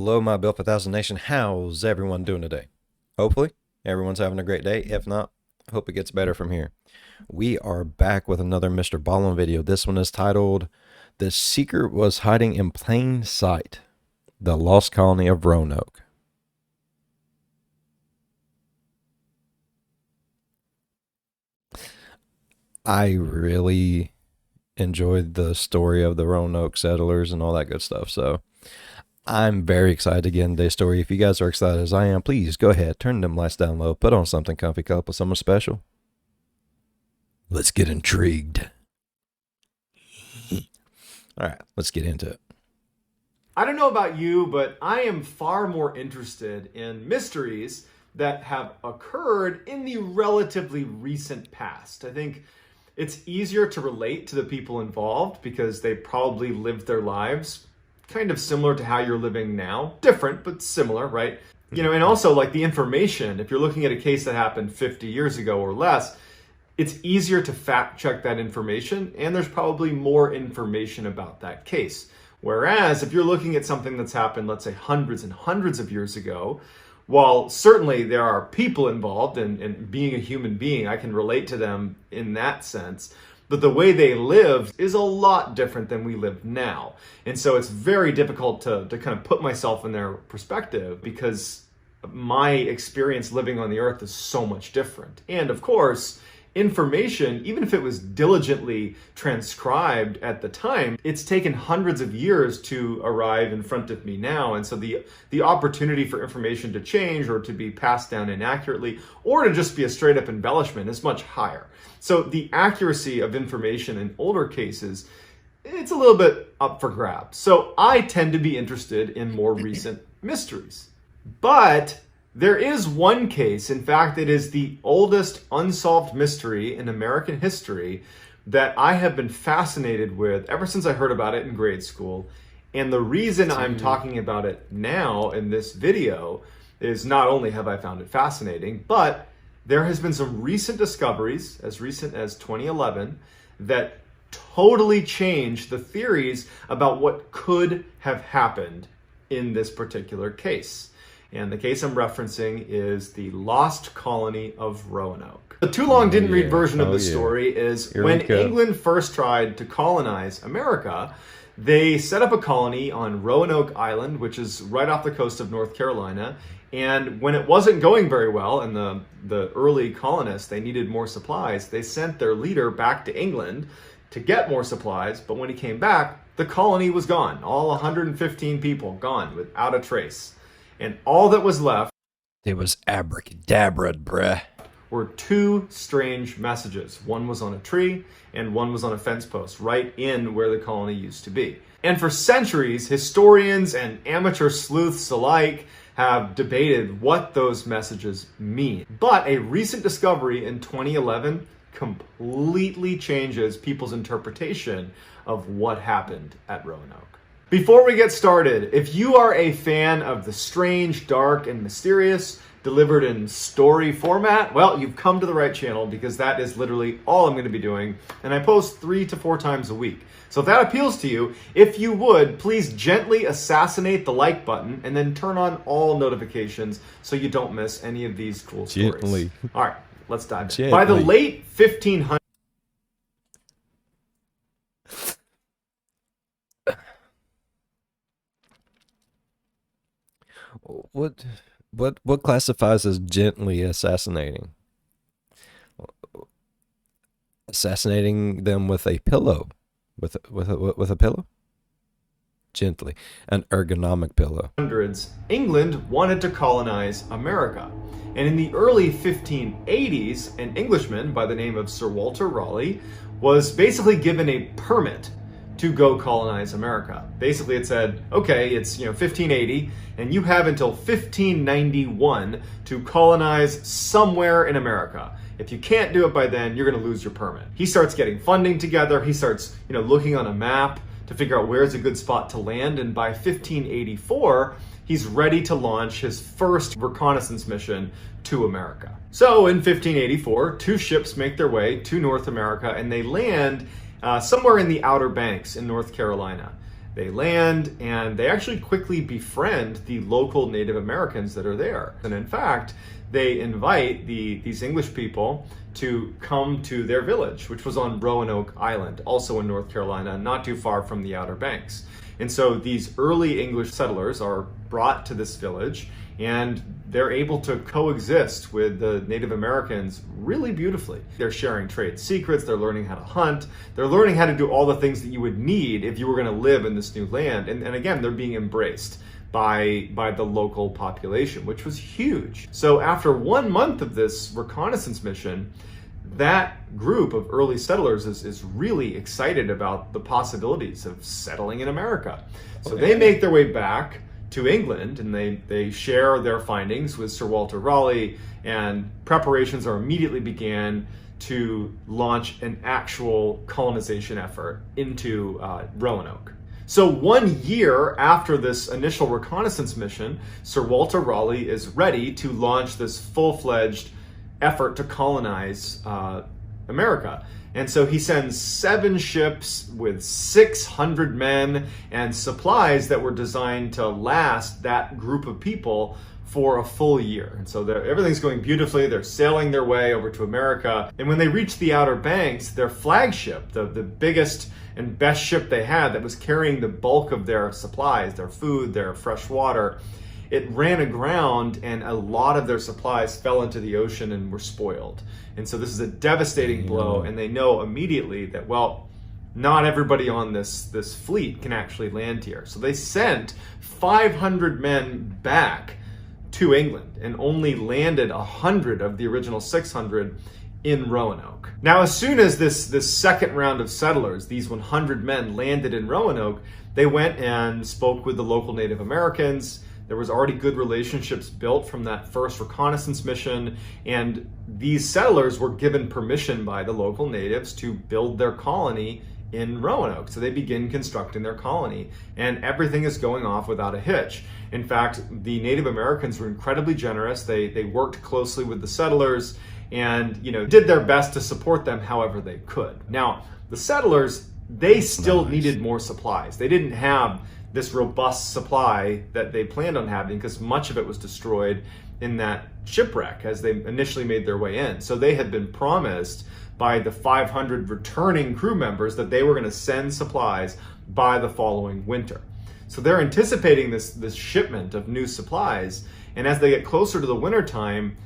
Hello, my Built for 1000 Nation. How's everyone doing today? Hopefully, everyone's having a great day. If not, I hope it gets better from here. We are back with another MrBallen video. This one is titled, "The Secret Was Hiding in Plain Sight, The Lost Colony of Roanoke." I really enjoyed the story of the Roanoke settlers and all that good stuff, so I'm very excited to get into this story. If you guys are excited as I am, please go ahead, turn them lights down low, put on something comfy, cup with someone special. Let's get intrigued. All right, let's get into it. I don't know about you, but I am far more interested in mysteries that have occurred in the relatively recent past. I think it's easier to relate to the people involved because they probably lived their lives kind of similar to how you're living now. Different, but similar, right? You know, and also like the information, if you're looking at a case that happened 50 years ago or less, it's easier to fact check that information, and there's probably more information about that case. Whereas if you're looking at something that's happened, let's say hundreds and hundreds of years ago, while certainly there are people involved and being a human being, I can relate to them in that sense, but the way they lived is a lot different than we live now. And so it's very difficult to kind of put myself in their perspective because my experience living on the earth is so much different. And of course, information, even if it was diligently transcribed at the time, it's taken hundreds of years to arrive in front of me now. And so the opportunity for information to change or to be passed down inaccurately or to just be a straight up embellishment is much higher. So the accuracy of information in older cases, it's a little bit up for grabs. So I tend to be interested in more recent mysteries. But there is one case, in fact, it is the oldest unsolved mystery in American history that I have been fascinated with ever since I heard about it in grade school. And the reason I'm talking about it now in this video is not only have I found it fascinating, but there has been some recent discoveries, as recent as 2011, that totally changed the theories about what could have happened in this particular case. And the case I'm referencing is the lost colony of Roanoke. The too long didn't read version of the story is when England first tried to colonize America, they set up a colony on Roanoke Island, which is right off the coast of North Carolina. And when it wasn't going very well and the early colonists, they needed more supplies, they sent their leader back to England to get more supplies. But when he came back, the colony was gone. All 115 people gone without a trace. And all that was left, it was abracadabra, bruh, were two strange messages. One was on a tree and one was on a fence post right in where the colony used to be. And for centuries, historians and amateur sleuths alike have debated what those messages mean. But a recent discovery in 2011 completely changes people's interpretation of what happened at Roanoke. Before we get started, if you are a fan of the strange, dark, and mysterious delivered in story format, well, you've come to the right channel because that is literally all I'm going to be doing, and I post 3 to 4 times a week. So if that appeals to you, if you would, please gently assassinate the like button and then turn on all notifications so you don't miss any of these cool stories. Gently. All right, let's dive in. Gently. By the late 1500s, What classifies as gently assassinating? Assassinating them with a pillow, with a pillow, gently, an ergonomic pillow. England wanted to colonize America, and in the early 1580s, an Englishman by the name of Sir Walter Raleigh was basically given a permit to go colonize America. Basically, it said, okay, it's 1580, and you have until 1591 to colonize somewhere in America. If you can't do it by then, you're going to lose your permit. He starts getting funding together. He starts, looking on a map to figure out where's a good spot to land. And by 1584, he's ready to launch his first reconnaissance mission to America. So in 1584, 2 ships make their way to North America, and they land somewhere in the Outer Banks in North Carolina. They land and they actually quickly befriend the local Native Americans that are there. And in fact, they invite these English people to come to their village, which was on Roanoke Island, also in North Carolina, not too far from the Outer Banks. And so these early English settlers are brought to this village, and they're able to coexist with the Native Americans really beautifully. They're sharing trade secrets, they're learning how to hunt, they're learning how to do all the things that you would need if you were going to live in this new land. And again, they're being embraced by the local population, which was huge. So after 1 month of this reconnaissance mission, that group of early settlers is really excited about the possibilities of settling in America. So they make their way back to England, and they share their findings with Sir Walter Raleigh, and preparations are immediately began to launch an actual colonization effort into Roanoke. So 1 year after this initial reconnaissance mission, Sir Walter Raleigh is ready to launch this full-fledged effort to colonize America. And so he sends 7 ships with 600 men and supplies that were designed to last that group of people for a full year. And so everything's going beautifully. They're sailing their way over to America. And when they reach the Outer Banks, their flagship, the biggest and best ship they had that was carrying the bulk of their supplies, their food, their fresh water, it ran aground, and a lot of their supplies fell into the ocean and were spoiled. And so this is a devastating blow, and they know immediately that, well, not everybody on this fleet can actually land here. So they sent 500 men back to England and only landed 100 of the original 600 in Roanoke. Now, as soon as this second round of settlers, these 100 men, landed in Roanoke, they went and spoke with the local Native Americans. There was already good relationships built from that first reconnaissance mission, and these settlers were given permission by the local natives to build their colony in Roanoke. So they begin constructing their colony, and everything is going off without a hitch. In fact, the Native Americans were incredibly generous. They worked closely with the settlers and did their best to support them however they could. Now, the settlers, they still needed more supplies. They didn't have this robust supply that they planned on having because much of it was destroyed in that shipwreck as they initially made their way in. So they had been promised by the 500 returning crew members that they were going to send supplies by the following winter. So they're anticipating this shipment of new supplies, and as they get closer to the wintertime,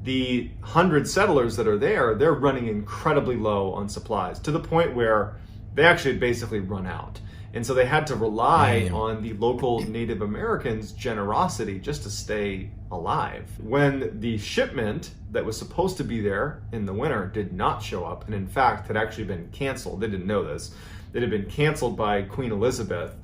the 100 settlers that are there, they're running incredibly low on supplies to the point where they actually basically run out. And so they had to rely on the local Native Americans' generosity just to stay alive. When the shipment that was supposed to be there in the winter did not show up, and in fact had actually been canceled, they didn't know this, it had been canceled by Queen Elizabeth,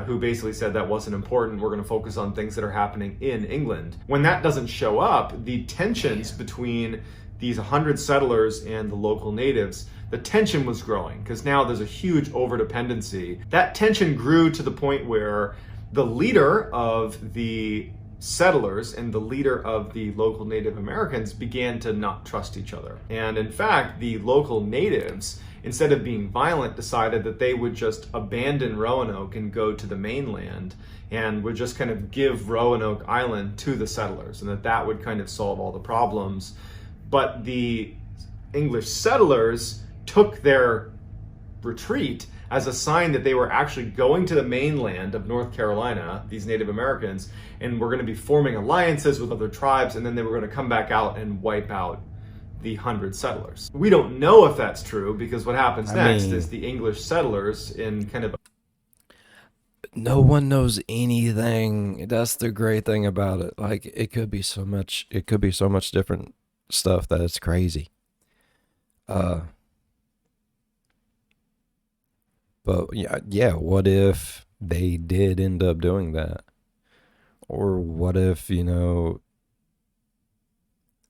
who basically said that wasn't important, we're going to focus on things that are happening in England. When that doesn't show up, the tensions between these 100 settlers and the local natives, the tension was growing because now there's a huge overdependency. That tension grew to the point where the leader of the settlers and the leader of the local Native Americans began to not trust each other. And in fact, the local natives, instead of being violent, decided that they would just abandon Roanoke and go to the mainland and would just kind of give Roanoke Island to the settlers, and that would kind of solve all the problems. But the English settlers took their retreat as a sign that they were actually going to the mainland of North Carolina, these Native Americans, and were going to be forming alliances with other tribes, and then they were going to come back out and wipe out the 100 settlers. We don't know if that's true because what happens next is the English settlers in kind of... No one knows anything. That's the great thing about it. Like, it could be so much different stuff that it's crazy. But yeah, what if they did end up doing that? Or what if,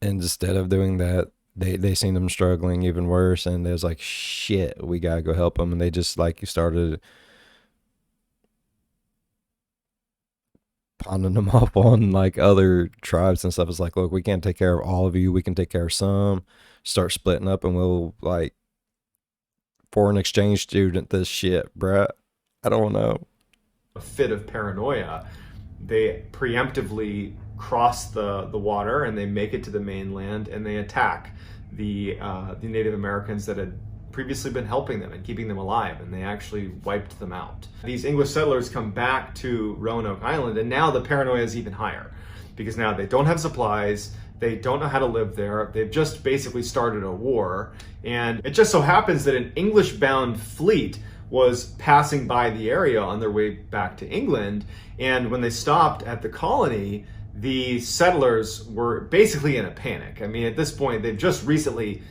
instead of doing that, they seen them struggling even worse, and they was like, shit, we gotta go help them, and they just started pawning them off on other tribes and stuff. It's like, look, we can't take care of all of you, we can take care of some, start splitting up, and we'll foreign exchange student this shit, bruh. I don't know. a fit of paranoia, they preemptively cross the water and they make it to the mainland and they attack the Native Americans that had previously been helping them and keeping them alive, and they actually wiped them out. These English settlers come back to Roanoke Island, and now the paranoia is even higher because now they don't have supplies, they don't know how to live there, they've just basically started a war, and it just so happens that an English-bound fleet was passing by the area on their way back to England, and when they stopped at the colony, the settlers were basically in a panic. I mean, at this point, they've just recently,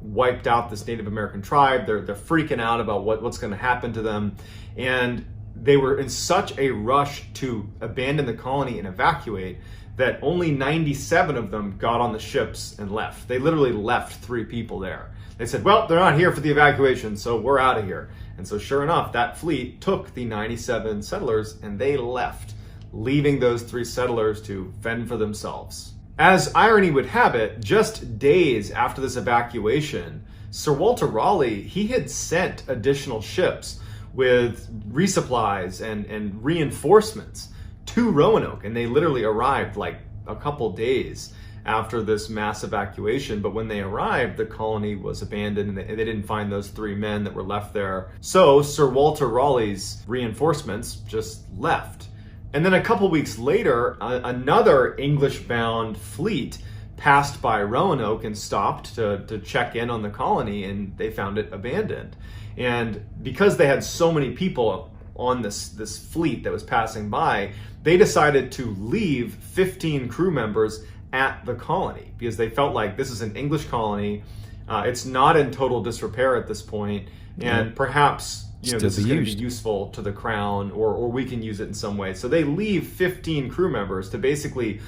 wiped out this Native American tribe. They're freaking out about what's going to happen to them. And they were in such a rush to abandon the colony and evacuate that only 97 of them got on the ships and left. They literally left 3 people there. They said, well, they're not here for the evacuation, so we're out of here. And so sure enough, that fleet took the 97 settlers and they left, leaving those 3 settlers to fend for themselves. As irony would have it, just days after this evacuation, Sir Walter Raleigh, he had sent additional ships with resupplies and reinforcements to Roanoke, and they literally arrived like a couple days after this mass evacuation. But when they arrived, the colony was abandoned and they didn't find those 3 men that were left there. So Sir Walter Raleigh's reinforcements just left. And then a couple weeks later, another English-bound fleet passed by Roanoke and stopped to check in on the colony, and they found it abandoned. And because they had so many people on this fleet that was passing by, they decided to leave 15 crew members at the colony because they felt like this is an English colony. It's not in total disrepair at this point, and perhaps this is going to be useful to the crown, or we can use it in some way. So they leave 15 crew members to basically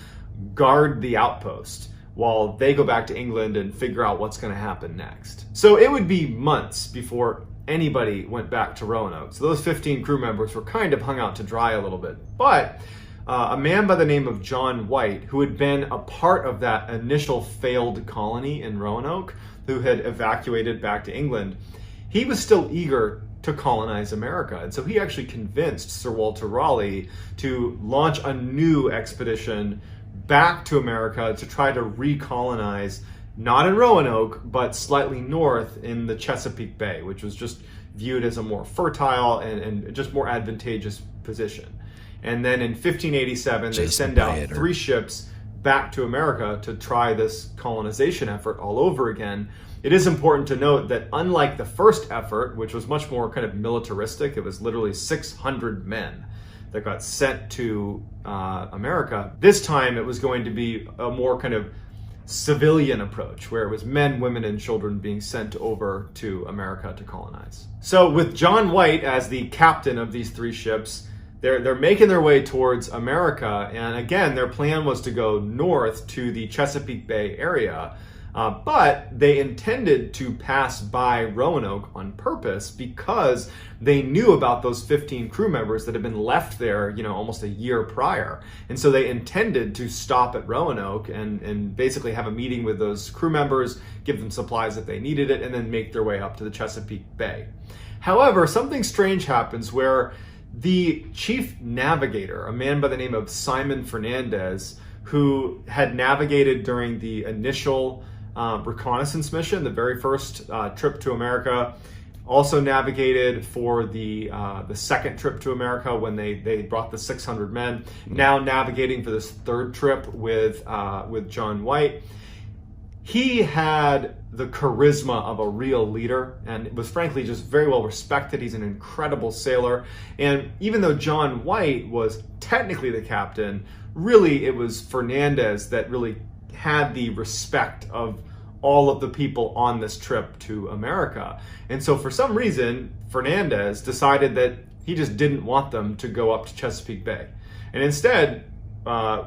guard the outpost while they go back to England and figure out what's going to happen next. So it would be months before anybody went back to Roanoke. So those 15 crew members were kind of hung out to dry a little bit. But a man by the name of John White, who had been a part of that initial failed colony in Roanoke, who had evacuated back to England, he was still eager to colonize America. And so he actually convinced Sir Walter Raleigh to launch a new expedition back to America to try to recolonize, not in Roanoke, but slightly north in the Chesapeake Bay, which was just viewed as a more fertile and just more advantageous position. And then in 1587, they send out 3 ships back to America to try this colonization effort all over again. It is important to note that unlike the first effort, which was much more kind of militaristic, it was literally 600 men that got sent to America. This time it was going to be a more kind of civilian approach, where it was men, women, and children being sent over to America to colonize. So with John White as the captain of these 3 ships, they're making their way towards America, and again, their plan was to go north to the Chesapeake Bay area, but they intended to pass by Roanoke on purpose because they knew about those 15 crew members that had been left there, almost a year prior. And so they intended to stop at Roanoke and basically have a meeting with those crew members, give them supplies if they needed it, and then make their way up to the Chesapeake Bay. However, something strange happens where the chief navigator, a man by the name of Simon Fernandez, who had navigated during the initial reconnaissance mission, the very first trip to America, also navigated for the second trip to America when they brought the 600 men, now navigating for this 3rd trip with John White. He had the charisma of a real leader and was frankly just very well respected. He's an incredible sailor. And even though John White was technically the captain, really it was Fernandez that really had the respect of all of the people on this trip to America. And so for some reason, Fernandez decided that he just didn't want them to go up to Chesapeake Bay. And instead,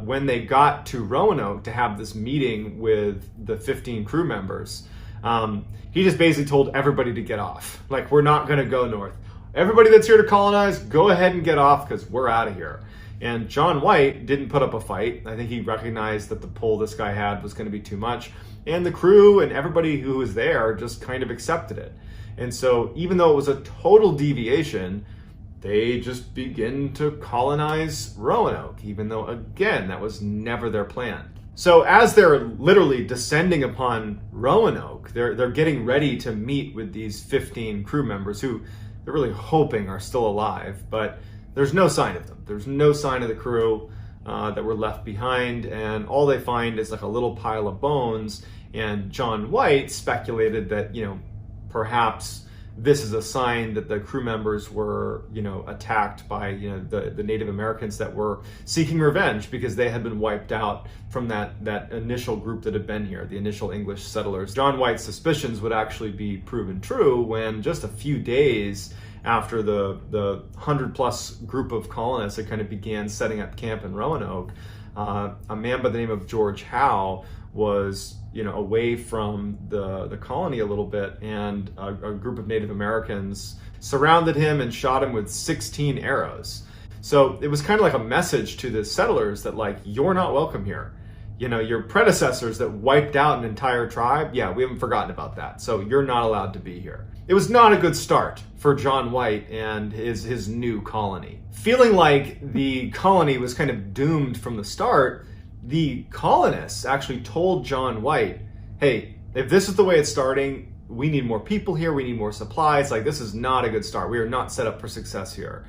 when they got to Roanoke to have this meeting with the 15 crew members, he just basically told everybody to get off. Like, we're not going to go north. Everybody that's here to colonize, go ahead and get off because we're out of here. And John White didn't put up a fight. I think he recognized that the pull this guy had was going to be too much. And the crew and everybody who was there just kind of accepted it. And so even though it was a total deviation, they just begin to colonize Roanoke, even though, again, that was never their plan. So as they're literally descending upon Roanoke, they're getting ready to meet with these 15 crew members who they're really hoping are still alive, but there's no sign of them. There's no sign of the crew that were left behind, and all they find is like a little pile of bones. And John White speculated that, perhaps this is a sign that the crew members were, attacked by, the Native Americans that were seeking revenge because they had been wiped out from that initial group that had been here, the initial English settlers. John White's suspicions would actually be proven true when just a few days after the 100-plus group of colonists that kind of began setting up camp in Roanoke, a man by the name of George Howe was away from the colony a little bit, and a group of Native Americans surrounded him and shot him with 16 arrows. So it was kind of like a message to the settlers that, like, you're not welcome here. Your predecessors that wiped out an entire tribe, yeah, we haven't forgotten about that. So you're not allowed to be here. It was not a good start for John White and his new colony. Feeling like the colony was kind of doomed from the start, the colonists actually told John White, hey, if this is the way it's starting, we need more people here, we need more supplies. Like, this is not a good start. We are not set up for success here.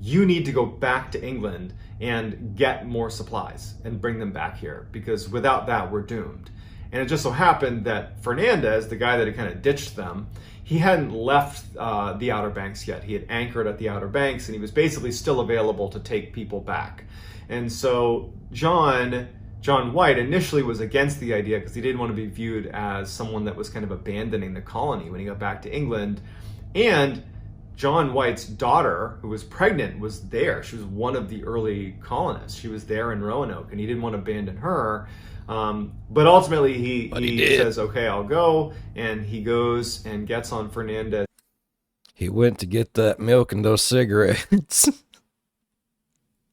You need to go back to England and get more supplies and bring them back here, because without that, we're doomed. And it just so happened that Fernandez, the guy that had kind of ditched them, he hadn't left the Outer Banks yet. He had anchored at the Outer Banks, and he was basically still available to take people back. And so John White initially was against the idea because he didn't want to be viewed as someone that was kind of abandoning the colony when he got back to England. And John White's daughter, who was pregnant, was there. She was one of the early colonists. She was there in Roanoke, and he didn't want to abandon her. But ultimately, he says, okay, I'll go. And he goes and gets on Fernandez. He went to get that milk and those cigarettes.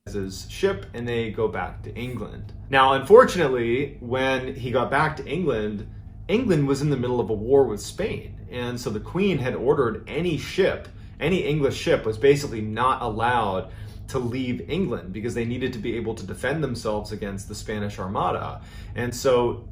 His ship, and they go back to England. Now, unfortunately, when he got back to England, England was in the middle of a war with Spain. And so the Queen had ordered any English ship was basically not allowed to leave England because they needed to be able to defend themselves against the Spanish Armada. And so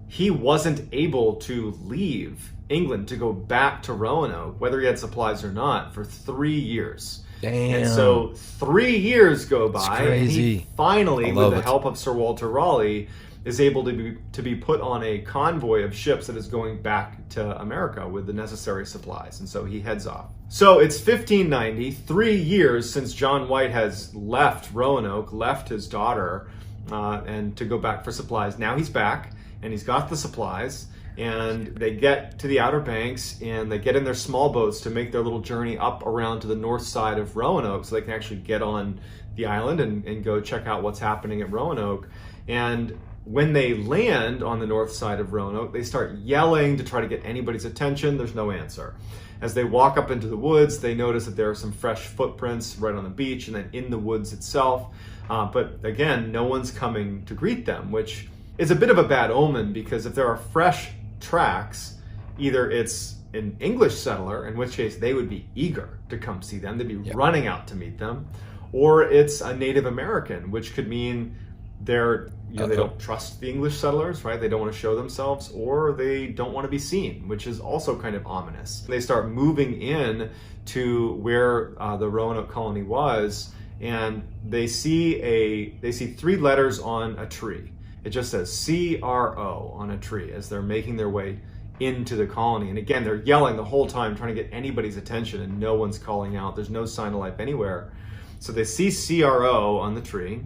he wasn't able to leave England to go back to Roanoke, whether he had supplies or not, for 3 years. Damn. And so 3 years go by, and he finally, with the help of Sir Walter Raleigh, is able to be put on a convoy of ships that is going back to America with the necessary supplies. And so he heads off. So it's 1590, 3 years since John White has left Roanoke, left his daughter, and to go back for supplies. Now he's back, and he's got the supplies. And they get to the Outer Banks, and they get in their small boats to make their little journey up around to the north side of Roanoke so they can actually get on the island and go check out what's happening at Roanoke. And when they land on the north side of Roanoke, they start yelling to try to get anybody's attention. There's no answer. As they walk up into the woods, they notice that there are some fresh footprints right on the beach and then in the woods itself. But again, no one's coming to greet them, which is a bit of a bad omen, because if there are fresh tracks, either it's an English settler, in which case they would be eager to come see them, they'd be running out to meet them, or it's a Native American, which could mean they don't trust the English settlers, right? They don't want to show themselves, or they don't want to be seen, which is also kind of ominous. They start moving in to where the Roanoke colony was, and they see 3 letters on a tree. It just says CRO on a tree as they're making their way into the colony. And again, they're yelling the whole time, trying to get anybody's attention, and no one's calling out. There's no sign of life anywhere. So they see CRO on the tree,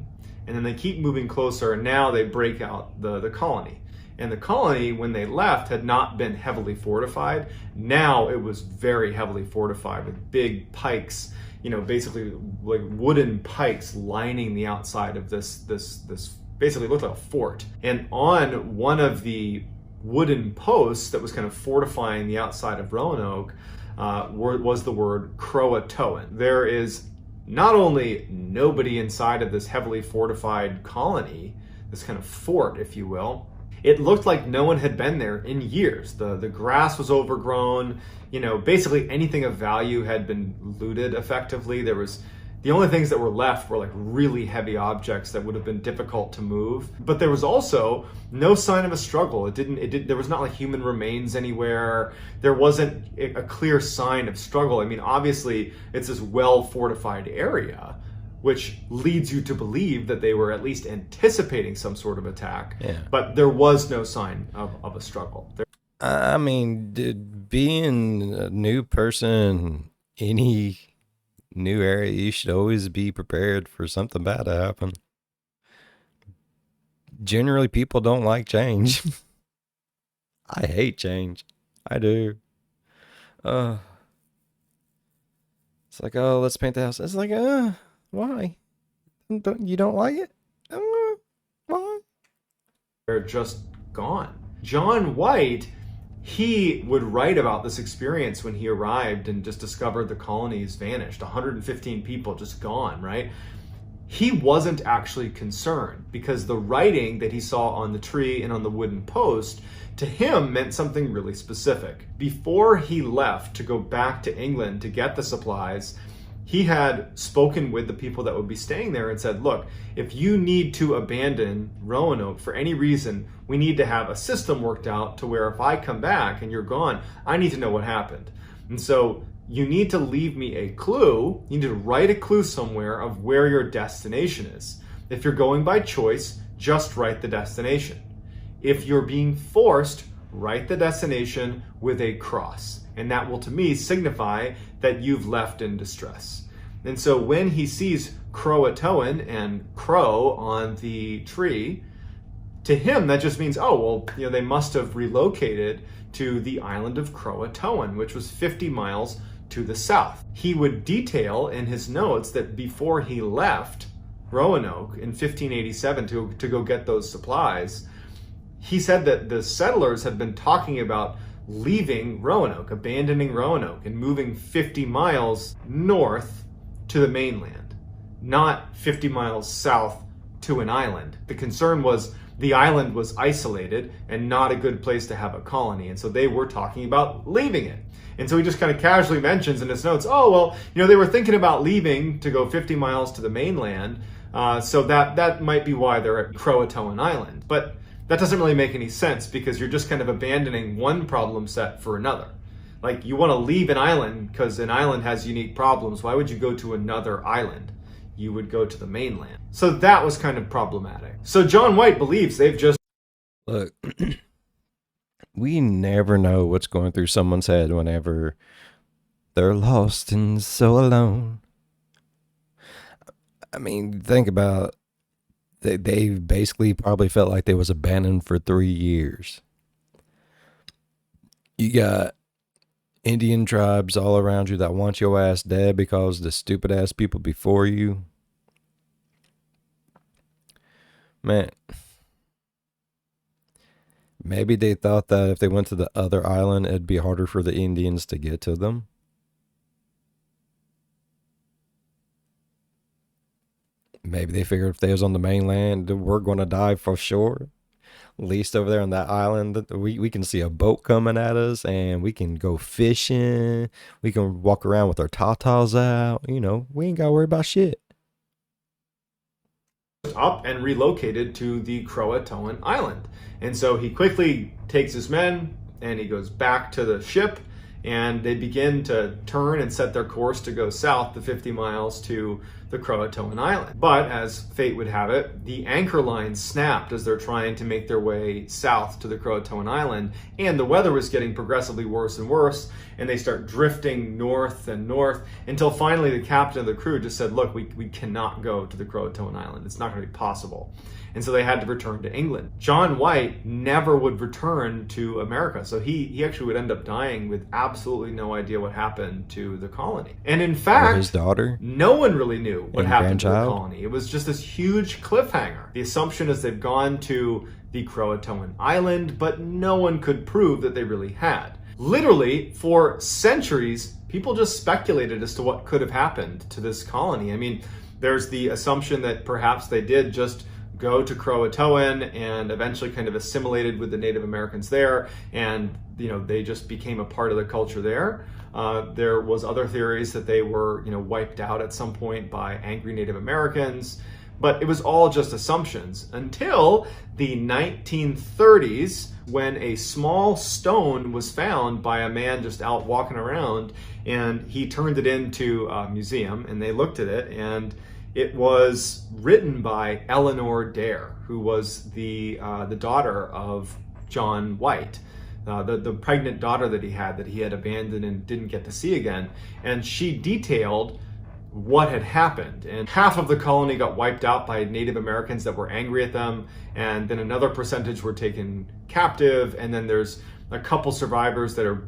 and then they keep moving closer, and now they break out the colony. And the colony, when they left, had not been heavily fortified. Now it was very heavily fortified with big pikes, basically like wooden pikes lining the outside of this basically looked like a fort. And on one of the wooden posts that was kind of fortifying the outside of Roanoke was the word Croatoan. There is not only nobody inside of this heavily fortified colony, this kind of fort, if you will, It looked like no one had been there in years. The grass was overgrown. Basically anything of value had been looted effectively. The only things that were left were like really heavy objects that would have been difficult to move. But there was also no sign of a struggle. There was not like human remains anywhere. There wasn't a clear sign of struggle. I mean, obviously it's this well fortified area, which leads you to believe that they were at least anticipating some sort of attack. Yeah. But there was no sign of a struggle. I mean, being a new person, any new area, you should always be prepared for something bad to happen. Generally, people don't like change. I hate change. I do. It's like, oh, let's paint the house. It's like, why? You don't like it? Why? They're just gone. John White, he would write about this experience when he arrived and just discovered the colonies vanished. 115 people just gone, right? He wasn't actually concerned because the writing that he saw on the tree and on the wooden post to him meant something really specific. Before he left to go back to England to get the supplies, he had spoken with the people that would be staying there and said, look, if you need to abandon Roanoke for any reason, we need to have a system worked out to where if I come back and you're gone, I need to know what happened. And so you need to leave me a clue. You need to write a clue somewhere of where your destination is. If you're going by choice, just write the destination. If you're being forced, write the destination with a cross. And that will, to me, signify that you've left in distress. And so when he sees Croatoan and Crow on the tree, to him, that just means, oh, well, they must have relocated to the island of Croatoan, which was 50 miles to the south. He would detail in his notes that before he left Roanoke in 1587 to go get those supplies, he said that the settlers had been talking about leaving Roanoke, abandoning Roanoke, and moving 50 miles north to the mainland, not 50 miles south to an island. The concern was the island was isolated and not a good place to have a colony, and so they were talking about leaving it. And so he just kind of casually mentions in his notes, oh, well, they were thinking about leaving to go 50 miles to the mainland, so that might be why they're at Croatoan Island. But that doesn't really make any sense because you're just kind of abandoning one problem set for another. Like, you want to leave an island because an island has unique problems. Why would you go to another island? You would go to the mainland. So that was kind of problematic. So John White believes they've just... Look, we never know what's going through someone's head whenever they're lost and so alone. I mean, think about they basically probably felt like they was abandoned for 3 years. You got Indian tribes all around you that want your ass dead because the stupid ass people before you. Man, maybe they thought that if they went to the other island, it'd be harder for the Indians to get to them. Maybe they figured if they was on the mainland, we're going to die for sure. At least over there on that island, we can see a boat coming at us and we can go fishing. We can walk around with our tatas out. We ain't got to worry about shit. Up and relocated to the Croatoan Island. And so he quickly takes his men and he goes back to the ship and they begin to turn and set their course to go south the 50 miles to the Croatoan Island. But as fate would have it, the anchor line snapped as they're trying to make their way south to the Croatoan Island, and the weather was getting progressively worse and worse, and they start drifting north and north until finally the captain of the crew just said, look, we cannot go to the Croatoan Island. It's not going to be possible. And so they had to return to England. John White never would return to America, so he actually would end up dying with absolutely no idea what happened to the colony. And in fact, his daughter, no one really knew what happened to the grandchild? colony. It was just this huge cliffhanger. The assumption is they've gone to the Croatoan Island, but no one could prove that they really had. Literally, for centuries, people just speculated as to what could have happened to this colony. I mean, there's the assumption that perhaps they did just go to Croatoan and eventually kind of assimilated with the Native Americans there, and they just became a part of the culture there. There was other theories that they were wiped out at some point by angry Native Americans, but it was all just assumptions until the 1930s, when a small stone was found by a man just out walking around, and he turned it into a museum, and they looked at it, and it was written by Eleanor Dare, who was the daughter of John White, the pregnant daughter that he had abandoned and didn't get to see again. And she detailed what had happened. And half of the colony got wiped out by Native Americans that were angry at them, and then another percentage were taken captive, and then there's a couple survivors that are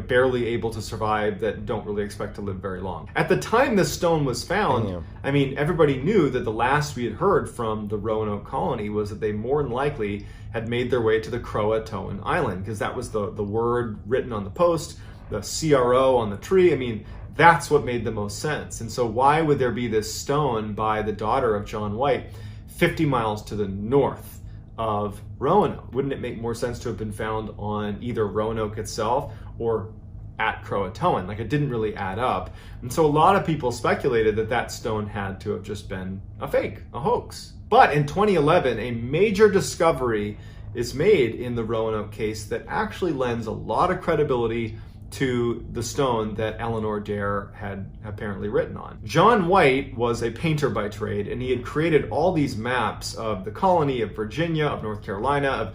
barely able to survive, that don't really expect to live very long. At the time this stone was found, I mean, everybody knew that the last we had heard from the Roanoke colony was that they more than likely had made their way to the Croatoan Island, because that was the word written on the post, the CRO on the tree. I mean, that's what made the most sense. And so why would there be this stone by the daughter of John White 50 miles to the north of Roanoke? Wouldn't it make more sense to have been found on either Roanoke itself or at Croatoan? Like, it didn't really add up. And so a lot of people speculated that that stone had to have just been a fake, a hoax. But in 2011, a major discovery is made in the Roanoke case that actually lends a lot of credibility to the stone that Eleanor Dare had apparently written on. John White was a painter by trade, and he had created all these maps of the colony, of Virginia, of North Carolina, of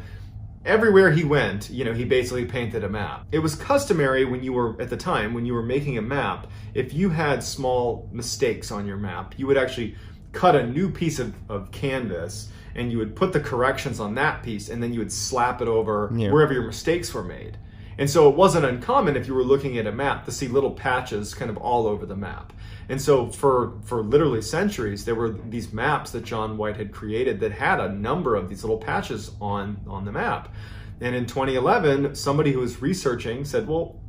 everywhere he went. He basically painted a map. It was customary at the time, when you were making a map, if you had small mistakes on your map, you would actually cut a new piece of canvas, and you would put the corrections on that piece, and then you would slap it over wherever your mistakes were made. And so it wasn't uncommon, if you were looking at a map, to see little patches kind of all over the map. And so for literally centuries, there were these maps that John White had created that had a number of these little patches on the map. And in 2011, somebody who was researching said, well,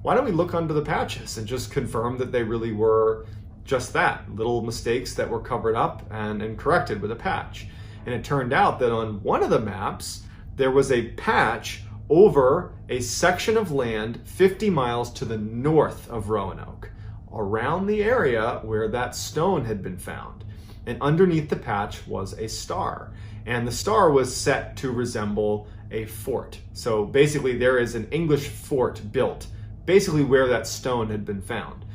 why don't we look under the patches and just confirm that they really were just that, little mistakes that were covered up and corrected with a patch. And it turned out that on one of the maps, there was a patch over a section of land 50 miles to the north of Roanoke, around the area where that stone had been found. And underneath the patch was a star. And the star was set to resemble a fort. So basically there is an English fort built, basically where that stone had been found.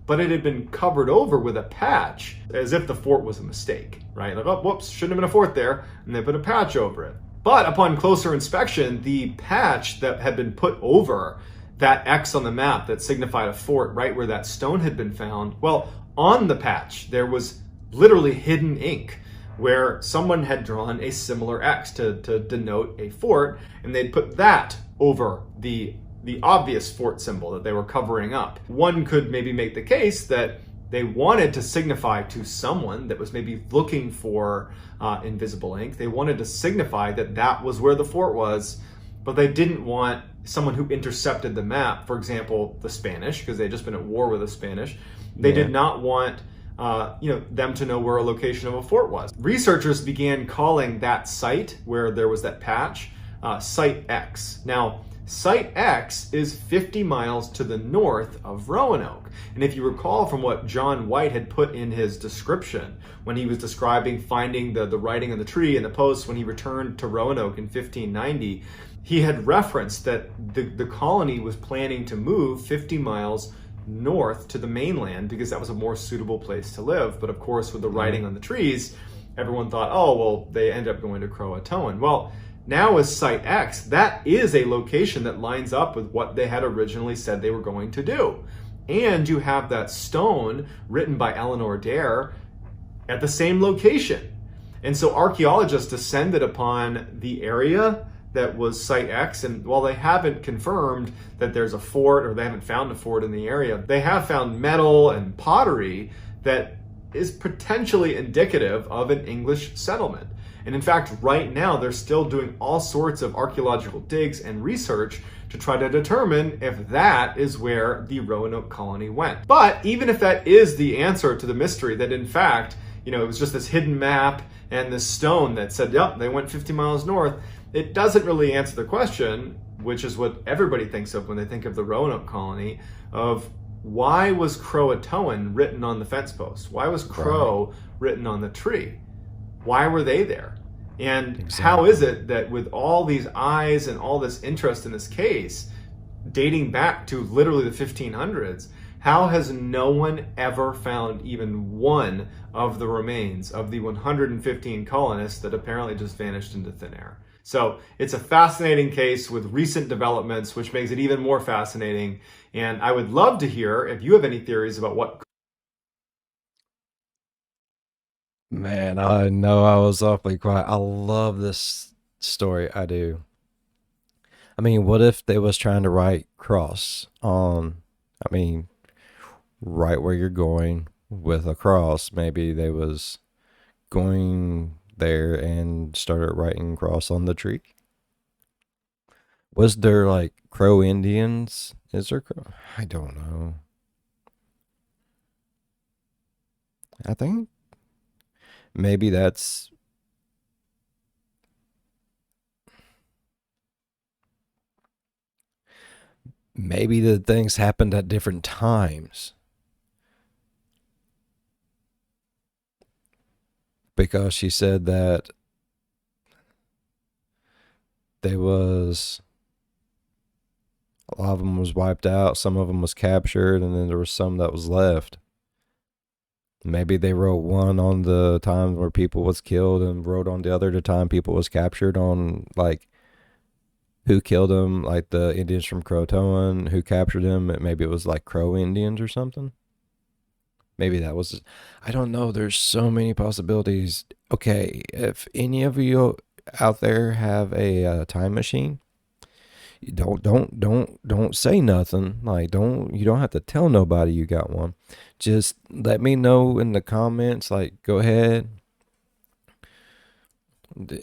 But it had been covered over with a patch, as if the fort was a mistake, right? Like, oh, whoops, shouldn't have been a fort there. And they put a patch over it. But upon closer inspection, the patch that had been put over that X on the map that signified a fort right where that stone had been found, well, on the patch, there was literally hidden ink where someone had drawn a similar X to denote a fort, and they'd put that over the obvious fort symbol that they were covering up. One could maybe make the case that they wanted to signify to someone that was maybe looking for invisible ink, they wanted to signify that that was where the fort was, but they didn't want someone who intercepted the map, for example, the Spanish, because they'd just been at war with the Spanish. They did not want them to know where a location of a fort was. Researchers began calling that site where there was that patch, Site X. Now, Site X is 50 miles to the north of Roanoke. And if you recall from what John White had put in his description when he was describing finding the writing on the tree and the post when he returned to Roanoke in 1590, he had referenced that the colony was planning to move 50 miles north to the mainland because that was a more suitable place to live. But of course, with the writing on the trees, everyone thought, oh, well, they end up going to Croatoan. Well, now as Site X, that is a location that lines up with what they had originally said they were going to do. And you have that stone written by Eleanor Dare at the same location. And so archaeologists descended upon the area that was Site X, and while they haven't confirmed that there's a fort or they haven't found a fort in the area, they have found metal and pottery that is potentially indicative of an English settlement. And in fact, right now, they're still doing all sorts of archaeological digs and research to try to determine if that is where the Roanoke colony went. But even if that is the answer to the mystery, that in fact, it was just this hidden map and this stone that said, yep, they went 50 miles north. It doesn't really answer the question, which is what everybody thinks of when they think of the Roanoke colony, of why was Croatoan written on the fence post? Why was Crow written on the tree? Why were they there? And how is it that with all these eyes and all this interest in this case, dating back to literally the 1500s, how has no one ever found even one of the remains of the 115 colonists that apparently just vanished into thin air? So it's a fascinating case with recent developments, which makes it even more fascinating. And I would love to hear if you have any theories about what. Man, I know I was awfully quiet. I love this story. I do. I mean, what if they was trying to write cross on, I mean, right where you're going with a cross? Maybe they was going there and started writing cross on the tree. Was there like Crow Indians? Is there Crow? I don't know. I think maybe that's maybe the things happened at different times because she said that they was a lot of them was wiped out, some of them was captured, and then there was some that was left. Maybe they wrote one on the time where people was killed and wrote on the other the time people was captured on like who killed them, like the Indians from Croatoan who captured them. Maybe it was like Crow Indians or something. Maybe that was, I don't know. There's so many possibilities. Okay, if any of you out there have a time machine, don't say nothing. Like you don't have to tell nobody you got one. Just let me know in the comments. Like go ahead,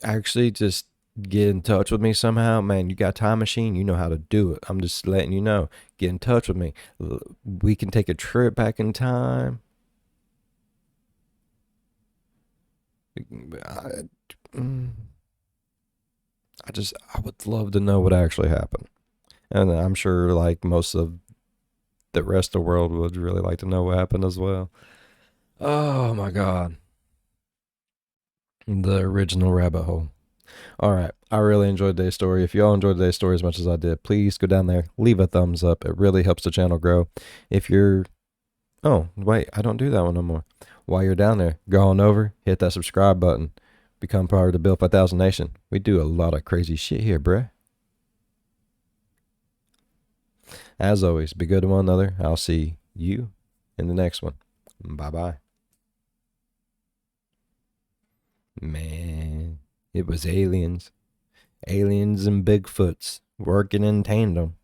actually just get in touch with me somehow. Man, you got a time machine, you know how to do it. I'm just letting you know. Get in touch with me. We can take a trip back in time. I, mm, I would love to know what actually happened. And I'm sure like most of the rest of the world would really like to know what happened as well. Oh my God. The original rabbit hole. All right. I really enjoyed today's story. If y'all enjoyed today's story as much as I did, please go down there, leave a thumbs up. It really helps the channel grow. If you're, oh, wait, I don't do that one no more. While you're down there, go on over, hit that subscribe button, become part of the Bill 5000 Nation. We do a lot of crazy shit here, bruh. As always, be good to one another. I'll see you in the next one. Bye bye. Man, it was aliens. Aliens and Bigfoots working in tandem.